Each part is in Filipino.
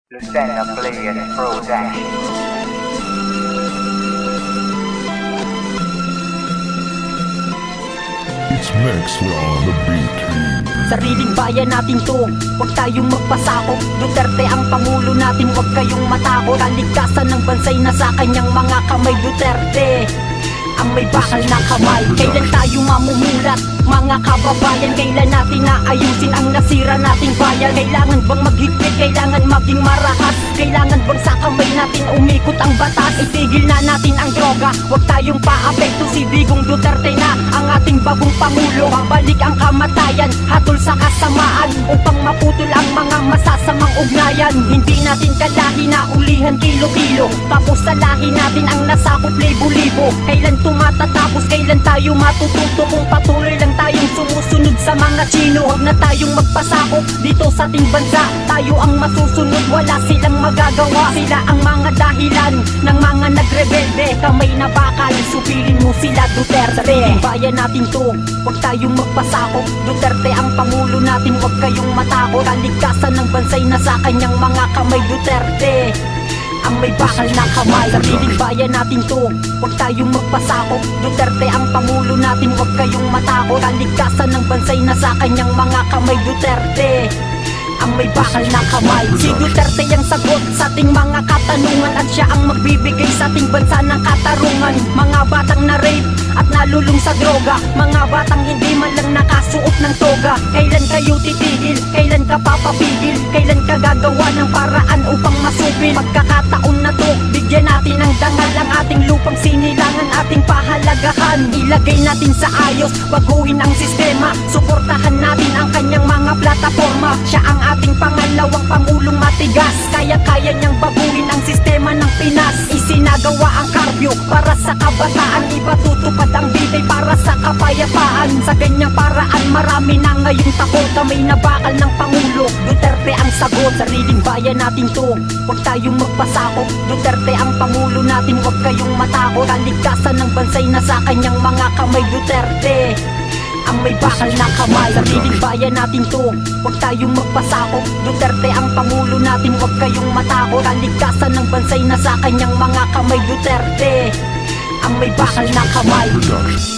Lucena Play Production. It's Maxwell on the beat. Sariling bayan natin to, huwag tayong magpasakop. Duterte ang pangulo natin, huwag kayong matakot. Kaligtasan ng bansay nasa kanyang mga kamay. Duterte ang may bakal na kamay. Kailan tayo mamumulat, mga kababayan? Kailan natin naayusin ang nasira nating bayan? Kailangan bang maghigpit, kailangan maging marahas? Kailangan bang sa kamay natin umikot ang batas? Itigil na natin ang droga, huwag tayong paapekto. Si Digong Duterte na ang ating bagong pangulo. Babalik ang kamatayan, hatol sa kasamaan, upang maputol ang mga masasamang ugnayan. Hindi natin kalahi na ulihan kilo-kilo, tapos sa lahi natin ang nasakop libo-libo. Kailan tumatatapos, kailan tayo matututo? Kung patuloy lang tayong sumusunod sa mga Chino, huwag na tayong magpasakop dito sa ating bansa. Tayo ang masusunod, wala silang magagawa. Sila ang mga dahilan ng mga nagrebelde. Kamay na bakal, supilin mo sila Duterte. Sariling bayan natin to, huwag tayong magpasakop. Duterte ang pangulo natin, huwag kayong matakot. Kaligtasan ng bansay nasa kanyang mga kamay. Duterte ang may bakal na kamay. Sariling bayan natin to, huwag tayong magpasakop. Duterte ang pangulo natin, huwag kayong matakot. Kaligtasan ng bansay nasa kanyang mga kamay. Duterte ang may bakal na kamay. Si Duterte ang sagot sa ating mga katanungan, at siya ang magbibigay sa ating bansa ng katarungan. Mga batang na-rape at nalulung sa droga, mga batang hindi man lang nakasuot ng toga. Kailan kayo titigil? Kailan ka papapigil? Kailan ka gagawa ng paraan upang masupil? Pagkakataon na to, bigyan natin ng dangal ang ating lupang sinilangan, ating pahalagahan. Ilagay natin sa ayos, baguhin ang sistema. Suportahan natin ang kanyang mga plataforma. Siya ang ating pangalawang pangulong matigas, kaya-kaya niyang baguhin ang sistema ng Pinas. Isinagawa ang karbyo para sa kabataan, ipatutupad ang bitay para sa kapayapaan. Sa ganyang paraan, marami na ngayong takot. Kamay na bakal ng Pangulo, Duterte ang sagot. Sariling bayan natin to, huwag tayong magpasakop. Duterte ang pangulo natin, huwag kayong matakot. Kaligtasan ng bansay nasa kanyang mga kamay. Duterte ang may bakal na kamay. Sariling bayan natin to, huwag tayong magpasakop. Duterte ang pangulo natin, huwag kayong matakot. Kaligtasan ng bansay nasa kanyang mga kamay. Duterte ang may bakal na kamay. Production.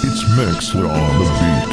It's Maxwell on the beat.